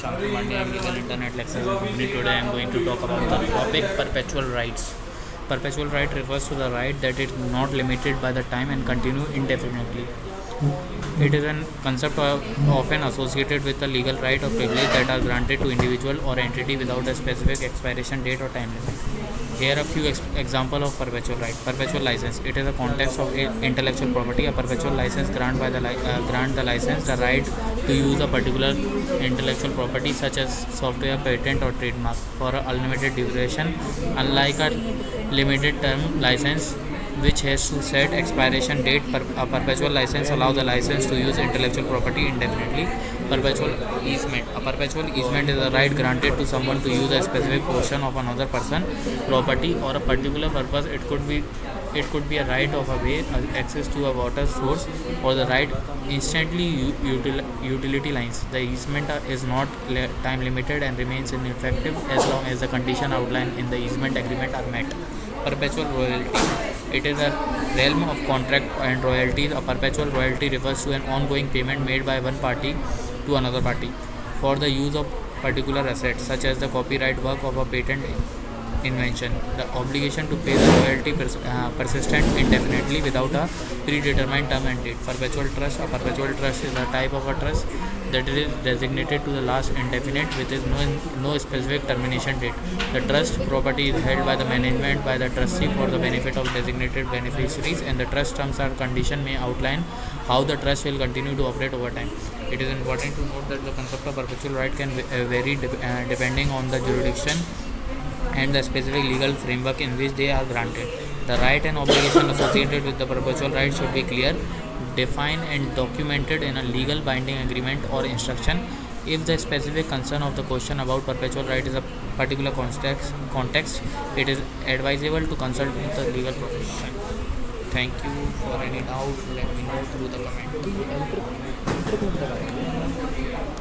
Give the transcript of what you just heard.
Shankar Pandey, I'm legal internet lecturer company. Today I am going to talk about the topic perpetual rights. Perpetual right refers to the right that is not limited by the time and continue indefinitely. It is a concept often associated with the legal right or privilege that are granted to individual or entity without a specific expiration date or time limit. Here are a few examples of perpetual right. Perpetual license. It is a context of intellectual property. A perpetual license grant the license the right to use a particular intellectual property such as software, patent, or trademark for an unlimited duration, unlike a limited term license which has to set expiration date. A perpetual license allows the license to use intellectual property indefinitely. Perpetual easement. A perpetual easement is a right granted to someone to use a specific portion of another person property or a particular purpose. It could be a right of a way, access to a water source, or the right instantly utility lines. The easement is not time limited and remains ineffective as long as the condition outlined in the easement agreement are met. Perpetual royalty. It is a realm of contract and royalties. A perpetual royalty refers to an ongoing payment made by one party to another party for the use of particular assets, such as the copyright work of a patent invention. The obligation to pay the royalty persistent indefinitely without a predetermined term and date. Perpetual trust. A perpetual trust is a type of a trust that is designated to the last indefinite with no specific termination date. The trust property is held by the management by the trustee for the benefit of designated beneficiaries, and the trust terms or condition may outline how the trust will continue to operate over time. It is important to note that the concept of perpetual right can vary depending on the jurisdiction and the specific legal framework in which they are granted. The right and obligation associated with the perpetual right should be clear, defined, and documented in a legal binding agreement or instruction. If the specific concern of the question about perpetual right is a particular context, it is advisable to consult with the legal profession. Thank you. For any doubt, let me know through the comment.